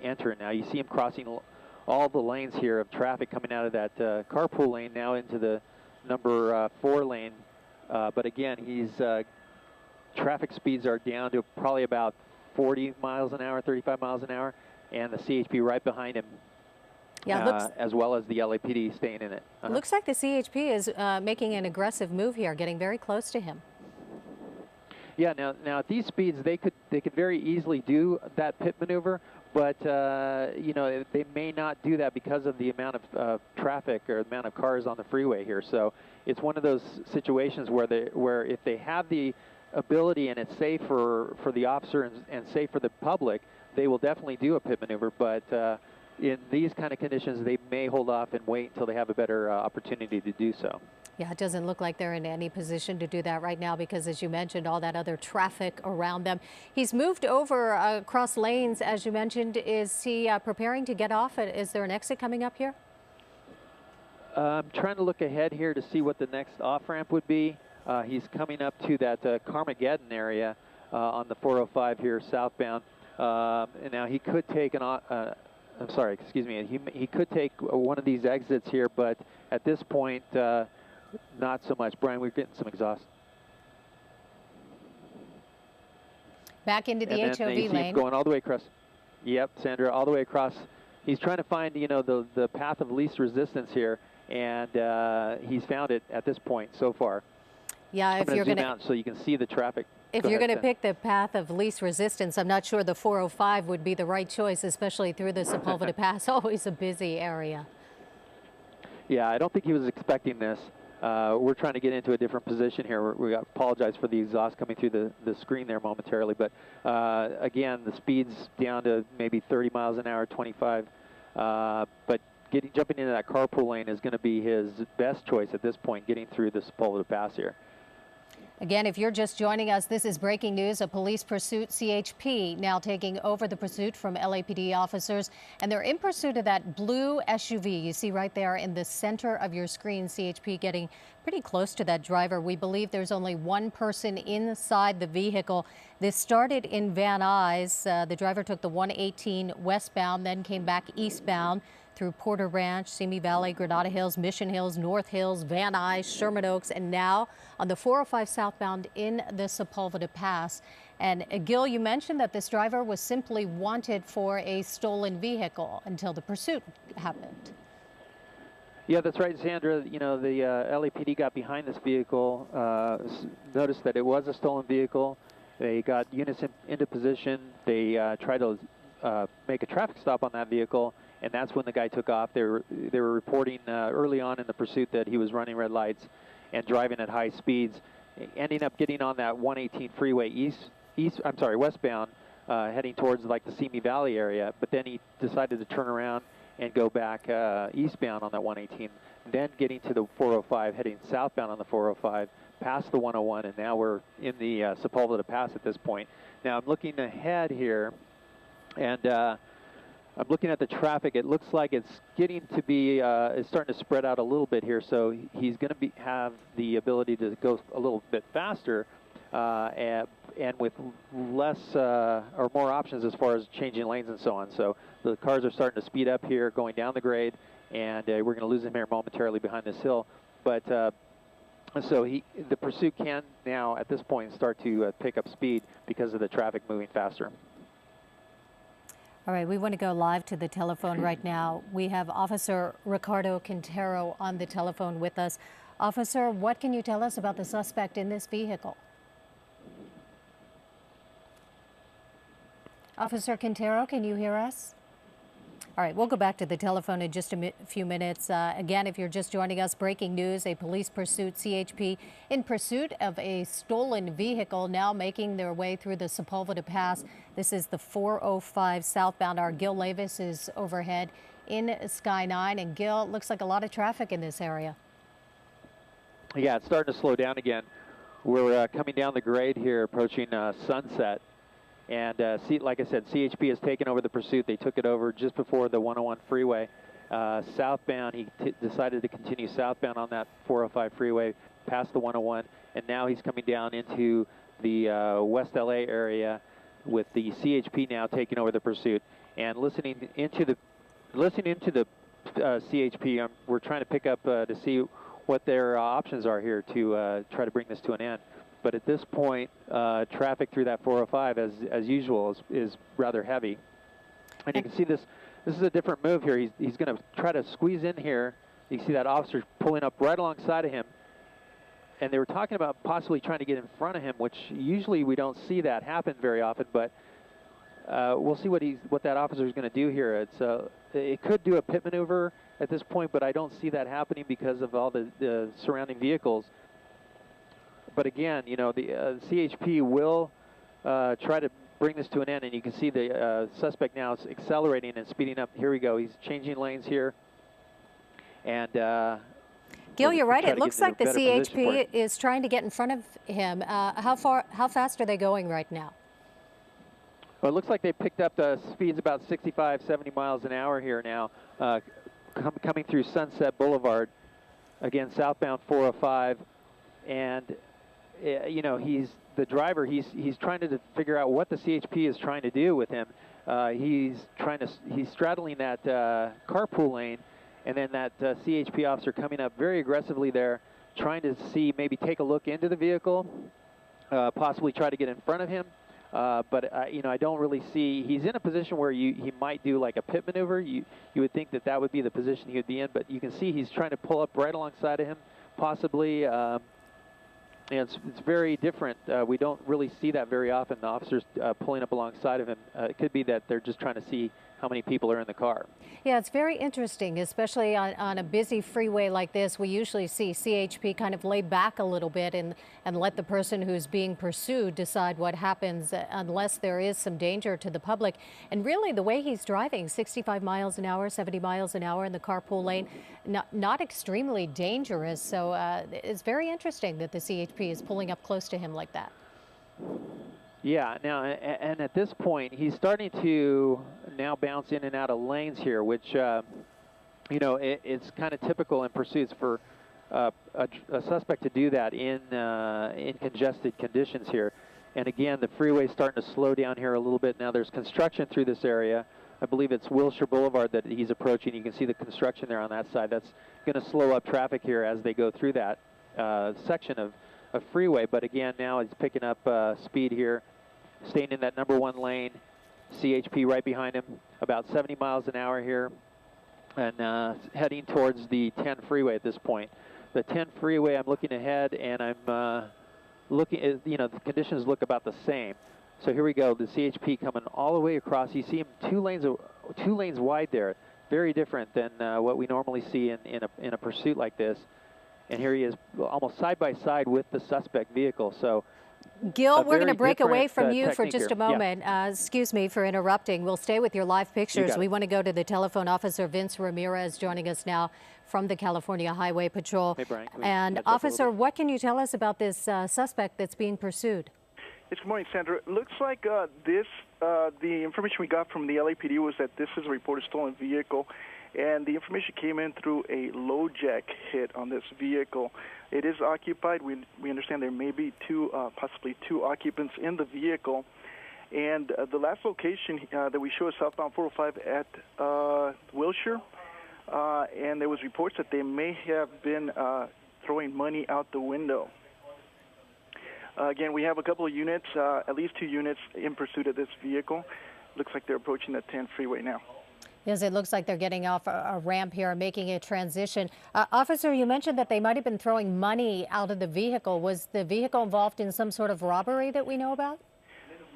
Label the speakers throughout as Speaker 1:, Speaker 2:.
Speaker 1: enter now. You see him crossing all the lanes here of traffic coming out of that carpool lane now into the number 4 lane. But again, traffic speeds are down to probably about 40 miles an hour, 35 miles an hour, and the CHP right behind him.
Speaker 2: Yeah,
Speaker 1: as well as the LAPD staying in it.
Speaker 2: Looks like the CHP is making an aggressive move here, getting very close to him.
Speaker 1: Yeah, now at these speeds, they could very easily do that pit maneuver, but you know, they may not do that because of the amount of traffic or the amount of cars on the freeway here. So it's one of those situations where if they have the ability and it's safe for the officer and safe for the public, they will definitely do a pit maneuver. But in these kind of conditions, they may hold off and wait until they have a better opportunity to do so.
Speaker 2: Yeah, it doesn't look like they're in any position to do that right now because, as you mentioned, all that other traffic around them. He's moved over across lanes, as you mentioned. Is he preparing to get off? Is there an exit coming up here?
Speaker 1: I'm trying to look ahead here to see what the next off-ramp would be. He's coming up to that Carmageddon area on the 405 here southbound. And now he could take I'm sorry, excuse me. He could take one of these exits here, but at this point, not so much. Brian, we're getting some exhaust.
Speaker 2: Back into the HOV lane.
Speaker 1: Him going all the way across. Yep, Sandra, all the way across. He's trying to find, you know, the path of least resistance here, and he's found it at this point so far.
Speaker 2: Yeah, if you're going to
Speaker 1: zoom out so you can see the traffic.
Speaker 2: If you're going to pick the path of least resistance, I'm not sure the 405 would be the right choice, especially through the Sepulveda Pass, always a busy area. Yeah,
Speaker 1: I don't think he was expecting this. We're trying to get into a different position here. We apologize for the exhaust coming through the screen there momentarily, but again, the speed's down to maybe 30 miles an hour, 25. But jumping into that carpool lane is going to be his best choice at this point, getting through the Sepulveda Pass here.
Speaker 2: Again, if you're just joining us, this is breaking news. A police pursuit, CHP now taking over the pursuit from LAPD officers, and they're in pursuit of that blue SUV you see right there in the center of your screen. CHP getting pretty close to that driver. We believe there's only one person inside the vehicle. This started in Van Nuys. The driver took the 118 westbound, then came back eastbound through Porter Ranch, Simi Valley, Granada Hills, Mission Hills, North Hills, Van Nuys, Sherman Oaks, and now on the 405 southbound in the Sepulveda Pass. And Gil, you mentioned that this driver was simply wanted for a stolen vehicle until the pursuit happened.
Speaker 1: Yeah, that's right, Sandra. You know, the LAPD got behind this vehicle, noticed that it was a stolen vehicle. They got units into position. They tried to make a traffic stop on that vehicle, and that's when the guy took off. They were reporting early on in the pursuit that he was running red lights and driving at high speeds, ending up getting on that 118 freeway westbound, heading towards like the Simi Valley area. But then he decided to turn around and go back eastbound on that 118, then getting to the 405, heading southbound on the 405, past the 101, and now we're in the Sepulveda Pass at this point. Now I'm looking ahead here, and I'm looking at the traffic. It looks like it's getting to be, it's starting to spread out a little bit here, so he's going to have the ability to go a little bit faster and with less or more options as far as changing lanes and so on. So the cars are starting to speed up here, going down the grade, and we're going to lose him here momentarily behind this hill. But so the pursuit can now, at this point, start to pick up speed because of the traffic moving faster.
Speaker 2: All right, we want to go live to the telephone right now. We have Officer Ricardo Quintero on the telephone with us. Officer, what can you tell us about the suspect in this vehicle? Officer Quintero, can you hear us? All right, we'll go back to the telephone in just a few minutes. Again, if you're just joining us, breaking news, a police pursuit, CHP in pursuit of a stolen vehicle, now making their way through the Sepulveda Pass. This is the 405 southbound. Our Gil Levis is overhead in Sky 9. And Gil, looks like a lot of traffic in this area.
Speaker 1: Yeah, it's starting to slow down again. We're coming down the grade here, approaching Sunset. And like I said, CHP has taken over the pursuit. They took it over just before the 101 freeway. Southbound, he decided to continue southbound on that 405 freeway past the 101. And now he's coming down into the West LA area with the CHP now taking over the pursuit. And listening into the CHP, we're trying to pick up to see what their options are here to try to bring this to an end. But at this point, traffic through that 405, as usual, is rather heavy. And you can see this is a different move here. He's going to try to squeeze in here. You can see that officer pulling up right alongside of him. And they were talking about possibly trying to get in front of him, which usually we don't see that happen very often, but we'll see what that officer is going to do here. It could do a pit maneuver at this point, but I don't see that happening because of all the surrounding vehicles. But again, you know, the CHP will try to bring this to an end, and you can see the suspect now is accelerating and speeding up. Here we go. He's changing lanes here. And
Speaker 2: Gil, you're right. It looks like the CHP is trying to get in front of him. How fast are they going right now?
Speaker 1: Well, it looks like they picked up the speeds about 65, 70 miles an hour here now, coming through Sunset Boulevard, again, southbound 405. And, you know, the driver, he's trying to figure out what the CHP is trying to do with him. He's straddling that carpool lane, and then that CHP officer coming up very aggressively there, trying to see, maybe take a look into the vehicle, possibly try to get in front of him. But you know, I don't really see. He's in a position where he might do like a pit maneuver. You would think that would be the position he would be in, but you can see he's trying to pull up right alongside of him, possibly. And it's very different. We don't really see that very often. The officers pulling up alongside of him. It could be that they're just trying to see how many people are in the car. Yeah,
Speaker 2: it's very interesting, especially on a busy freeway like this. We usually see CHP kind of lay back a little bit and let the person who's being pursued decide what happens unless there is some danger to the public. And really, the way he's driving, 65 miles an hour, 70 miles an hour in the carpool lane, not extremely dangerous. So it's very interesting that the CHP is pulling up close to him like that.
Speaker 1: Yeah, now, and at this point, he's starting to now bounce in and out of lanes here, which, you know, it's kind of typical in pursuits for a suspect to do that in congested conditions here. And again, the freeway's starting to slow down here a little bit. Now there's construction through this area. I believe it's Wilshire Boulevard that he's approaching. You can see the construction there on that side. That's going to slow up traffic here as they go through that section of freeway. But again, now it's picking up speed here, staying in that number 1 lane. CHP right behind him, about 70 miles an hour here, and heading towards the 10 freeway at this point. The 10 freeway, I'm looking ahead, and I'm looking at, you know, the conditions look about the same. So here we go, the CHP coming all the way across. You see him two lanes wide there. Very different than what we normally see in a pursuit like this. And here he is, almost side by side with the suspect vehicle. So,
Speaker 2: Gil, we're going to break away from you for just a moment. Yeah. Excuse me for interrupting. We'll stay with your live pictures. We want to go to the telephone. Officer Vince Ramirez joining us now from the California Highway Patrol.
Speaker 1: Hey, Brian.
Speaker 2: And Officer, what can you tell us about this suspect that's being pursued?
Speaker 3: Yes, good morning, Sandra. It looks like the information we got from the LAPD was that this is a reported stolen vehicle, and the information came in through a low jack hit on this vehicle. It is occupied. We understand there may be possibly two occupants in the vehicle. And the last location that we show is southbound 405 at Wilshire. And there was reports that they may have been throwing money out the window. Again, we have a couple of units, at least 2 units in pursuit of this vehicle. Looks like they're approaching the 10 freeway now.
Speaker 2: Yes, it looks like they're getting off a ramp here, making a transition. Officer, you mentioned that they might have been throwing money out of the vehicle. Was the vehicle involved in some sort of robbery that we know about?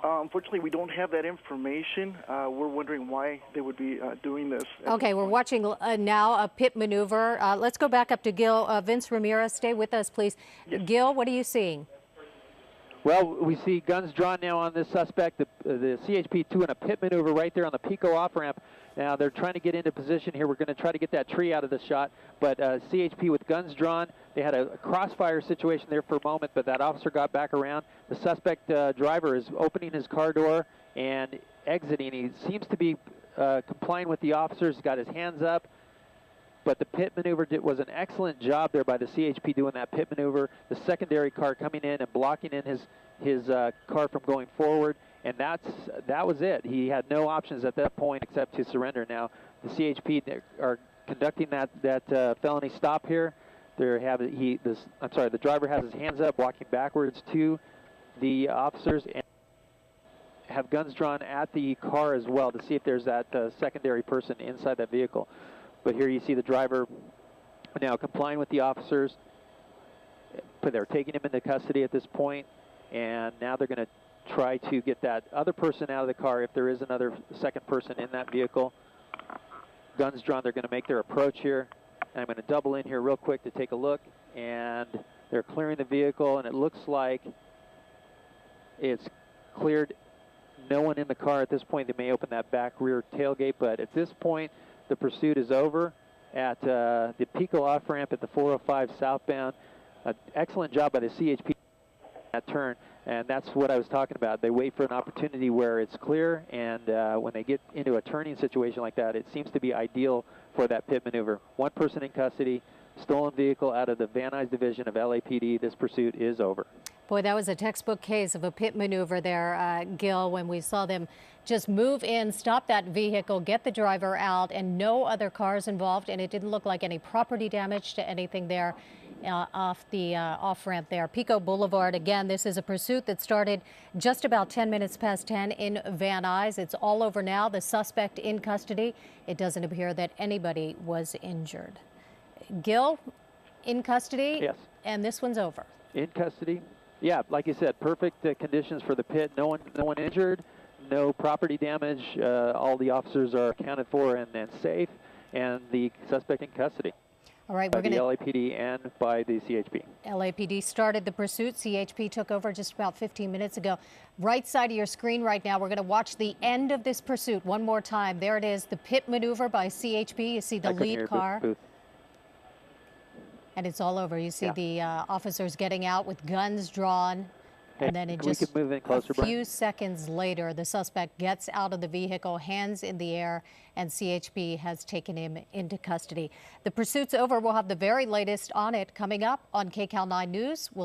Speaker 3: Unfortunately, we don't have that information. We're wondering why they would be doing this.
Speaker 2: Okay, we're watching now a pit maneuver. Let's go back up to Gil. Vince Ramirez, stay with us, please. Yes. Gil, what are you seeing?
Speaker 1: Well, we see guns drawn now on this suspect. The CHP doing a pit maneuver right there on the Pico off-ramp. Now they're trying to get into position here. We're going to try to get that tree out of the shot, but CHP with guns drawn. They had a crossfire situation there for a moment, but that officer got back around. The suspect driver is opening his car door and exiting. He seems to be complying with the officers. He's got his hands up. But the pit maneuver was an excellent job there by the CHP doing that pit maneuver. The secondary car coming in and blocking in his car from going forward. And that was it. He had no options at that point except to surrender. Now, the CHP are conducting that felony stop here. The driver has his hands up, walking backwards to the officers, and have guns drawn at the car as well to see if there's that secondary person inside that vehicle. But here you see the driver now complying with the officers, but they're taking him into custody at this point, and now they're going to try to get that other person out of the car if there is another second person in that vehicle. Guns drawn, they're going to make their approach here. And I'm going to double in here real quick to take a look, and they're clearing the vehicle, and it looks like it's cleared. No one in the car at this point. They may open that back rear tailgate, but at this point, the pursuit is over at the Pico off-ramp at the 405 southbound. Excellent job by the CHP that turn, and that's what I was talking about. They wait for an opportunity where it's clear, and when they get into a turning situation like that, it seems to be ideal for that pit maneuver. One person in custody, stolen vehicle out of the Van Nuys division of LAPD. This pursuit is over.
Speaker 2: Boy, that was a textbook case of a pit maneuver there, Gil, when we saw them just move in, stop that vehicle, get the driver out, and no other cars involved, and it didn't look like any property damage to anything there off the off-ramp there. Pico Boulevard, again, this is a pursuit that started just about 10 minutes past 10 in Van Nuys. It's all over now. The suspect in custody. It doesn't appear that anybody was injured. Gil, in custody?
Speaker 1: Yes.
Speaker 2: And this one's over. In
Speaker 1: custody? Yeah, like you said, perfect conditions for the pit. No one injured, no property damage. All the officers are accounted for and safe, and the suspect in custody.
Speaker 2: All right,
Speaker 1: by the LAPD and by the CHP.
Speaker 2: LAPD started the pursuit. CHP took over just about 15 minutes ago. Right side of your screen right now, we're going to watch the end of this pursuit one more time. There it is, the pit maneuver by CHP. You see the lead car. And it's all over. You see the officers getting out with guns drawn. And then in just a few seconds later, the suspect gets out of the vehicle, hands in the air, and CHP has taken him into custody. The pursuit's over. We'll have the very latest on it coming up on KCAL 9 News. We'll